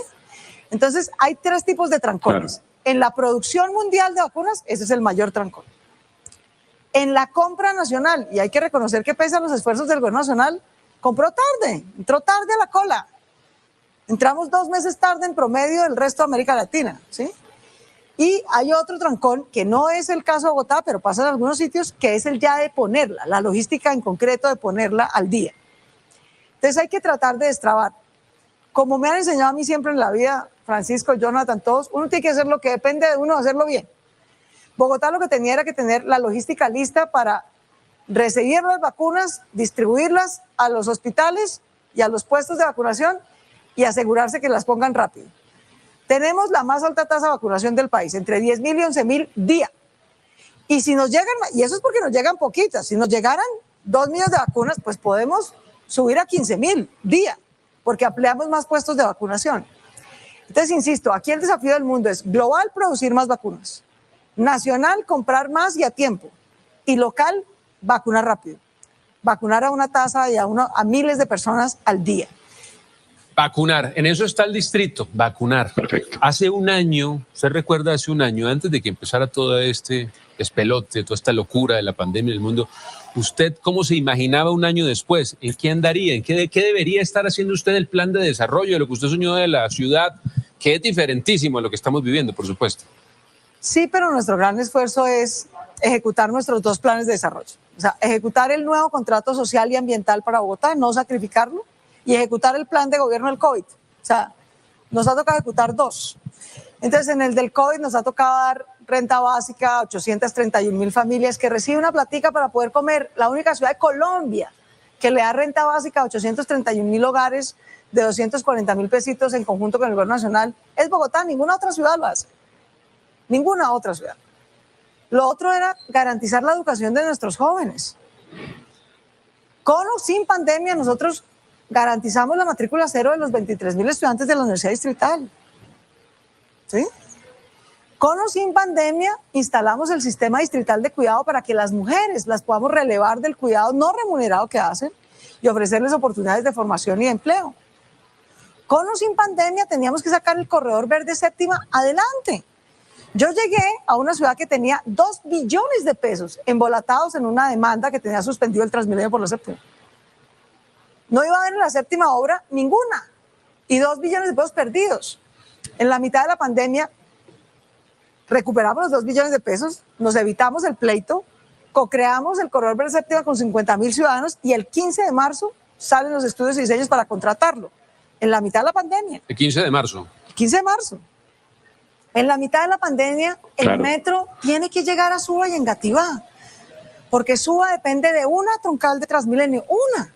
Entonces, hay tres tipos de trancones. Claro. En la producción mundial de vacunas, ese es el mayor trancón. En la compra nacional, y hay que reconocer que pese a los esfuerzos del gobierno nacional, compró tarde, entró tarde a la cola. Entramos 2 meses tarde en promedio del resto de América Latina, ¿sí? Y hay otro trancón, que no es el caso de Bogotá, pero pasa en algunos sitios, que es el ya de ponerla, la logística en concreto de ponerla al día. Entonces hay que tratar de destrabar. Como me han enseñado a mí siempre en la vida, Francisco, Jonathan, todos, uno tiene que hacer lo que depende de uno, hacerlo bien. Bogotá lo que tenía era que tener la logística lista para recibir las vacunas, distribuirlas a los hospitales y a los puestos de vacunación y asegurarse que las pongan rápido. Tenemos la más alta tasa de vacunación del país, entre 10.000 y 11.000 día. Y si nos llegan, y eso es porque nos llegan poquitas, si nos llegaran 2 millones de vacunas, pues podemos subir a 15.000 día, porque ampliamos más puestos de vacunación. Entonces, insisto, aquí el desafío del mundo es global, producir más vacunas. Nacional, comprar más y a tiempo. Y local, vacunar rápido. Vacunar a una tasa y a miles de personas al día. Vacunar, en eso está el distrito, vacunar. Perfecto. Hace un año, usted recuerda hace un año, antes de que empezara todo este despelote, toda esta locura de la pandemia en el mundo, ¿usted cómo se imaginaba un año después? ¿En qué andaría? ¿En qué debería estar haciendo usted el plan de desarrollo de lo que usted soñó de la ciudad, que es diferentísimo a lo que estamos viviendo, por supuesto? Sí, pero nuestro gran esfuerzo es ejecutar nuestros 2 planes de desarrollo. O sea, ejecutar el nuevo contrato social y ambiental para Bogotá, no sacrificarlo, y ejecutar el plan de gobierno del COVID. O sea, nos ha tocado ejecutar 2. Entonces, en el del COVID nos ha tocado dar renta básica a 831.000 familias que reciben una platica para poder comer. La única ciudad de Colombia que le da renta básica a 831.000 hogares de 240.000 pesitos en conjunto con el gobierno nacional es Bogotá. Ninguna otra ciudad lo hace. Ninguna otra ciudad. Lo otro era garantizar la educación de nuestros jóvenes. Con o sin pandemia, nosotros garantizamos la matrícula cero de los 23.000 estudiantes de la Universidad Distrital. ¿Sí? Con o sin pandemia, instalamos el sistema distrital de cuidado para que las mujeres las podamos relevar del cuidado no remunerado que hacen y ofrecerles oportunidades de formación y de empleo. Con o sin pandemia, teníamos que sacar el corredor verde séptima adelante. Yo llegué a una ciudad que tenía 2 billones de pesos embolatados en una demanda que tenía suspendido el Transmilenio por la séptima. No iba a haber en la séptima obra ninguna. Y 2 billones de pesos perdidos. En la mitad de la pandemia recuperamos los 2 billones de pesos, nos evitamos el pleito, co-creamos el corredor verde séptima con 50.000 ciudadanos y el 15 de marzo salen los estudios y diseños para contratarlo. En la mitad de la pandemia. El 15 de marzo. El 15 de marzo. En la mitad de la pandemia, el metro tiene que llegar a Suba y Engativá. porque Suba depende de una troncal de Transmilenio, una.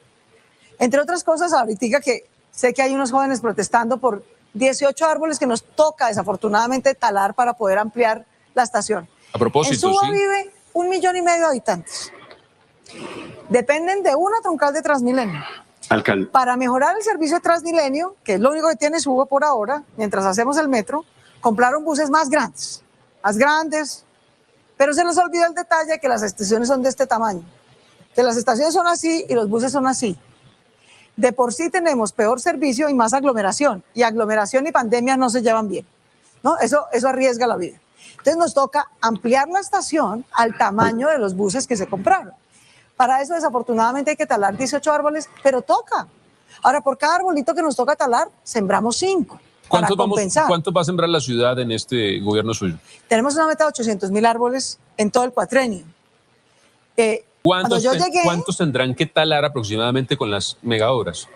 Entre otras cosas, ahorita que sé que hay unos jóvenes protestando por 18 árboles que nos toca desafortunadamente talar para poder ampliar la estación. A propósito, en Suba sí. vive 1,5 millones de habitantes. Dependen de una troncal de Transmilenio. Alcalde. Para mejorar el servicio de Transmilenio, que es lo único que tiene Suba por ahora, mientras hacemos el metro, compraron buses más grandes, pero se les olvidó el detalle que las estaciones son de este tamaño. Que las estaciones son así y los buses son así. De por sí tenemos peor servicio y más aglomeración, y aglomeración y pandemia no se llevan bien, ¿no? Eso arriesga la vida. Entonces nos toca ampliar la estación al tamaño de los buses que se compraron. Para eso desafortunadamente hay que talar 18 árboles, pero toca. Ahora, por cada arbolito que nos toca talar, sembramos 5 para compensar. ¿Cuántos va a sembrar la ciudad en este gobierno suyo? Tenemos una meta de 800.000 árboles en todo el cuatrenio. ¿Cuántos tendrán que talar aproximadamente con las megaobras?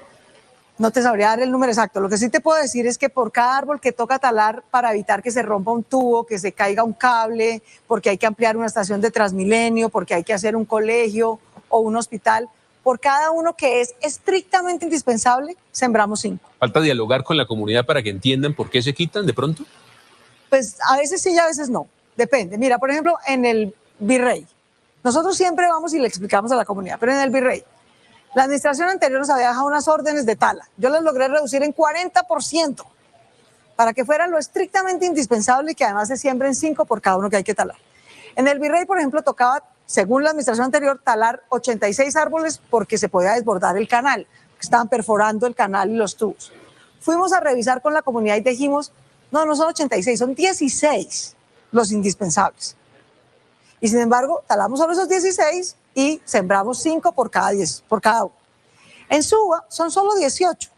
No te sabría dar el número exacto. Lo que sí te puedo decir es que por cada árbol que toca talar para evitar que se rompa un tubo, que se caiga un cable, porque hay que ampliar una estación de Transmilenio, porque hay que hacer un colegio o un hospital, por cada uno que es estrictamente indispensable, sembramos 5. ¿Falta dialogar con la comunidad para que entiendan por qué se quitan de pronto? Pues a veces sí y a veces no. Depende. Mira, por ejemplo, en el Virrey, nosotros siempre vamos y le explicamos a la comunidad, pero en el Virrey, la administración anterior nos había dejado unas órdenes de tala. Yo las logré reducir en 40% para que fueran lo estrictamente indispensable y que además se siembren 5 por cada uno que hay que talar. En el Virrey, por ejemplo, tocaba, según la administración anterior, talar 86 árboles porque se podía desbordar el canal, que estaban perforando el canal y los tubos. Fuimos a revisar con la comunidad y dijimos, no son 86, son 16 los indispensables. Y sin embargo, talamos solo esos 16 y sembramos 5 por cada uno. En Suba son solo 18,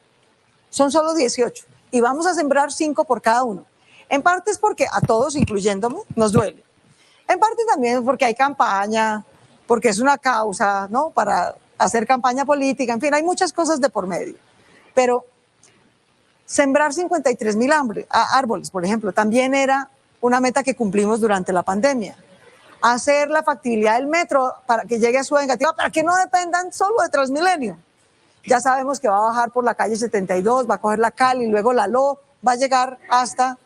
y vamos a sembrar 5 por cada uno. En parte es porque a todos, incluyéndome, nos duele. En parte también porque hay campaña, porque es una causa, ¿no? Para hacer campaña política, en fin, hay muchas cosas de por medio. Pero sembrar 53.000 árboles, por ejemplo, también era una meta que cumplimos durante la pandemia. Hacer la factibilidad del metro para que llegue a Suba Engativá, para que no dependan solo de Transmilenio. Ya sabemos que va a bajar por la calle 72, va a coger la Cali, luego la Lo, va a llegar hasta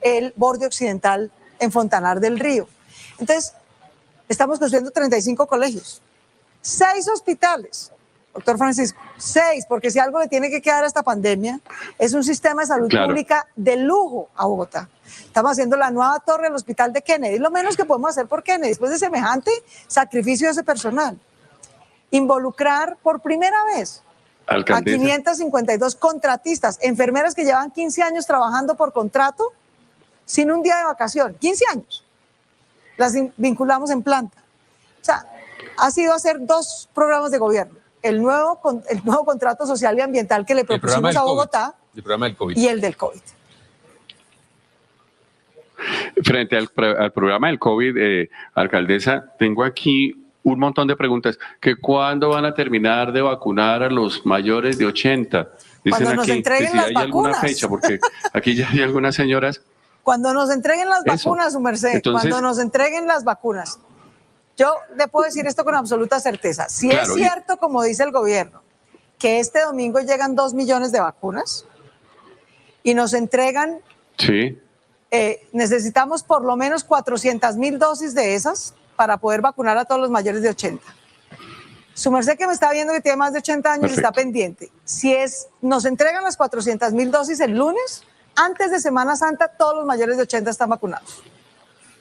el borde occidental en Fontanar del Río. Entonces, estamos construyendo 35 colegios, 6 hospitales, doctor Francisco, 6, porque si algo le tiene que quedar a esta pandemia, es un sistema de salud pública de lujo a Bogotá. Estamos haciendo la nueva torre del hospital de Kennedy, lo menos que podemos hacer por Kennedy, después de semejante sacrificio de ese personal. Involucrar por primera vez Alcaldesa. A 552 contratistas, enfermeras que llevan 15 años trabajando por contrato sin un día de vacación, 15 años. Las vinculamos en planta. O sea, ha sido hacer 2 programas de gobierno. El nuevo contrato social y ambiental que le propusimos a Bogotá y el del COVID. Frente al programa del COVID, alcaldesa, tengo aquí un montón de preguntas. ¿Cuándo van a terminar de vacunar a los mayores de 80? Dicen cuando nos aquí entreguen que si las hay vacunas. alguna fecha, porque aquí ya hay algunas señoras. Cuando nos entreguen las vacunas, su merced, entonces, cuando nos entreguen las vacunas. Yo le puedo decir esto con absoluta certeza. Si es cierto, como dice el gobierno, que este domingo llegan 2 millones de vacunas y nos entregan, necesitamos por lo menos 400.000 dosis de esas para poder vacunar a todos los mayores de 80. Su merced que me está viendo que tiene más de 80 años está pendiente. Si nos entregan las 400.000 dosis el lunes, antes de Semana Santa, todos los mayores de 80 están vacunados.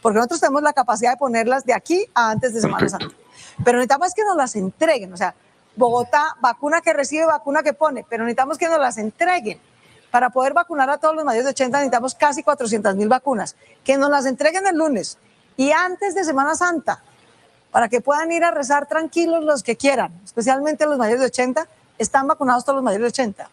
Porque nosotros tenemos la capacidad de ponerlas de aquí a antes de Semana Santa. Pero necesitamos que nos las entreguen. O sea, Bogotá, vacuna que recibe, vacuna que pone, pero necesitamos que nos las entreguen. Para poder vacunar a todos los mayores de 80 necesitamos casi 400.000 vacunas. Que nos las entreguen el lunes y antes de Semana Santa, para que puedan ir a rezar tranquilos los que quieran, especialmente los mayores de 80, están vacunados todos los mayores de 80.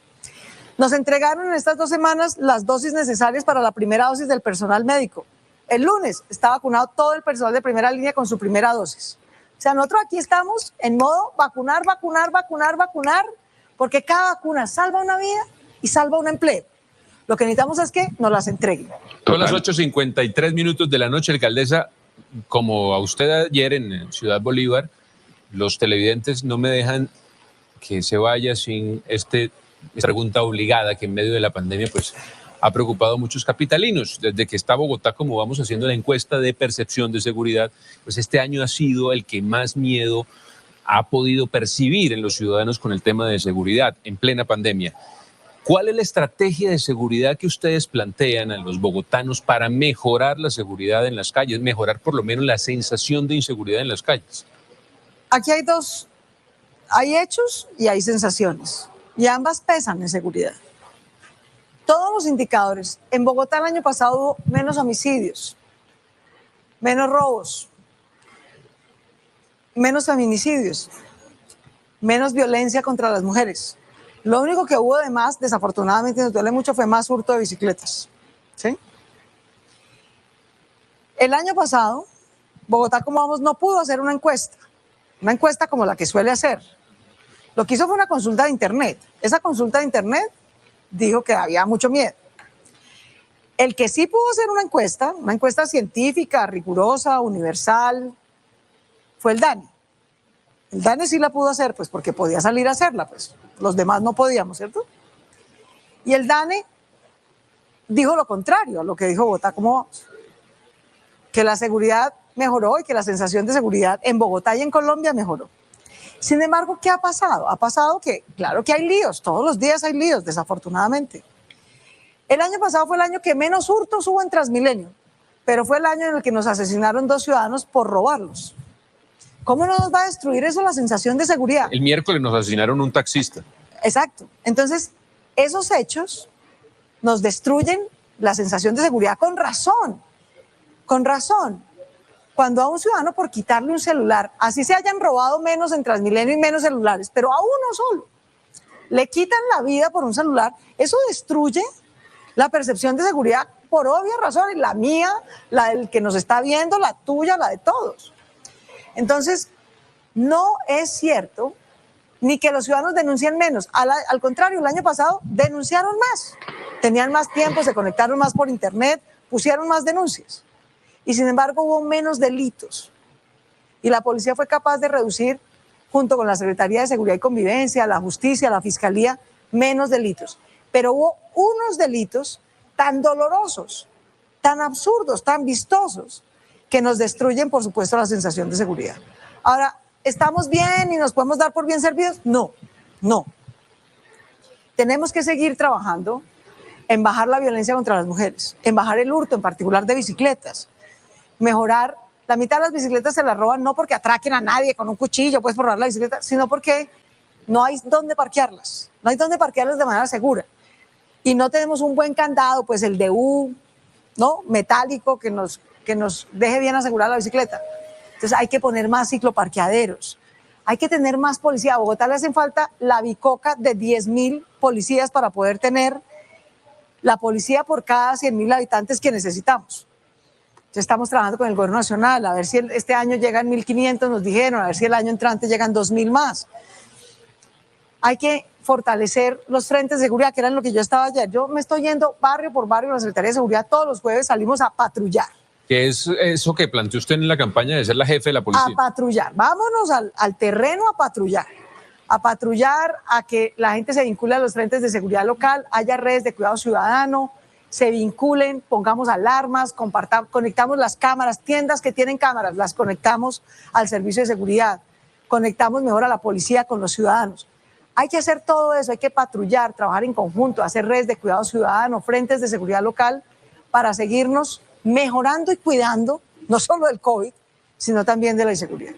Nos entregaron en estas 2 semanas las dosis necesarias para la primera dosis del personal médico. El lunes está vacunado todo el personal de primera línea con su primera dosis. O sea, nosotros aquí estamos en modo vacunar, porque cada vacuna salva una vida y salva un empleo. Lo que necesitamos es que nos las entreguen. Son las 8:53 de la noche, alcaldesa. como a usted ayer en Ciudad Bolívar, los televidentes no me dejan que se vaya sin esta pregunta obligada que en medio de la pandemia pues ha preocupado a muchos capitalinos. Desde que está Bogotá, como vamos haciendo la encuesta de percepción de seguridad, pues este año ha sido el que más miedo ha podido percibir en los ciudadanos con el tema de seguridad en plena pandemia. ¿Cuál es la estrategia de seguridad que ustedes plantean a los bogotanos para mejorar la seguridad en las calles, mejorar por lo menos la sensación de inseguridad en las calles? Aquí hay hechos y hay sensaciones, y ambas pesan en seguridad. Todos los indicadores, en Bogotá el año pasado hubo menos homicidios, menos robos, menos feminicidios, menos violencia contra las mujeres. Lo único que hubo de más, desafortunadamente nos duele mucho, fue más hurto de bicicletas. ¿Sí? El año pasado, Bogotá, como vamos, no pudo hacer una encuesta como la que suele hacer. Lo que hizo fue una consulta de internet. Esa consulta de internet dijo que había mucho miedo. El que sí pudo hacer una encuesta científica, rigurosa, universal, fue el DANE. El DANE sí la pudo hacer, pues porque podía salir a hacerla, pues los demás no podíamos, ¿cierto? Y el DANE dijo lo contrario a lo que dijo Bogotá, ¿cómo vamos? Que la seguridad mejoró y que la sensación de seguridad en Bogotá y en Colombia mejoró. Sin embargo, ¿qué ha pasado? Ha pasado que, claro que hay líos, todos los días hay líos, desafortunadamente. El año pasado fue el año que menos hurtos hubo en Transmilenio, pero fue el año en el que nos asesinaron 2 ciudadanos por robarlos. ¿Cómo no nos va a destruir eso la sensación de seguridad? El miércoles nos asesinaron un taxista. Exacto. Entonces, esos hechos nos destruyen la sensación de seguridad con razón. Con razón. Cuando a un ciudadano por quitarle un celular, así se hayan robado menos en Transmilenio y menos celulares, pero a uno solo, le quitan la vida por un celular, eso destruye la percepción de seguridad por obvias razones, la mía, la del que nos está viendo, la tuya, la de todos. Entonces, no es cierto ni que los ciudadanos denuncien menos. Al contrario, el año pasado denunciaron más. Tenían más tiempo, se conectaron más por internet, pusieron más denuncias. Y sin embargo hubo menos delitos. Y la policía fue capaz de reducir, junto con la Secretaría de Seguridad y Convivencia, la Justicia, la Fiscalía, menos delitos. Pero hubo unos delitos tan dolorosos, tan absurdos, tan vistosos, que nos destruyen, por supuesto, la sensación de seguridad. Ahora, ¿estamos bien y nos podemos dar por bien servidos? No, no. Tenemos que seguir trabajando en bajar la violencia contra las mujeres, en bajar el hurto, en particular de bicicletas, mejorar. La mitad de las bicicletas se las roban no porque atraquen a nadie con un cuchillo, pues por robar la bicicleta, sino porque no hay dónde parquearlas, no hay dónde parquearlas de manera segura. Y no tenemos un buen candado, pues el DU, ¿no? Metálico que nos deje bien asegurada la bicicleta. Entonces hay que poner más cicloparqueaderos, hay que tener más policía. A Bogotá le hacen falta la bicoca de 10.000 policías para poder tener la policía por cada 100.000 habitantes que necesitamos. Entonces estamos trabajando con el gobierno nacional, a ver si este año llegan 1.500, nos dijeron, a ver si el año entrante llegan 2.000 más. Hay que fortalecer los frentes de seguridad, que eran lo que yo estaba ayer. Yo me estoy yendo barrio por barrio a la Secretaría de Seguridad, todos los jueves salimos a patrullar. ¿Qué es eso que planteó usted en la campaña de ser la jefe de la policía? A patrullar, vámonos al terreno a patrullar, a que la gente se vincule a los frentes de seguridad local, haya redes de cuidado ciudadano, se vinculen, pongamos alarmas, conectamos las cámaras, tiendas que tienen cámaras, las conectamos al servicio de seguridad, conectamos mejor a la policía con los ciudadanos. Hay que hacer todo eso, hay que patrullar, trabajar en conjunto, hacer redes de cuidado ciudadano, frentes de seguridad local, para seguirnos mejorando y cuidando, no solo del COVID, sino también de la inseguridad.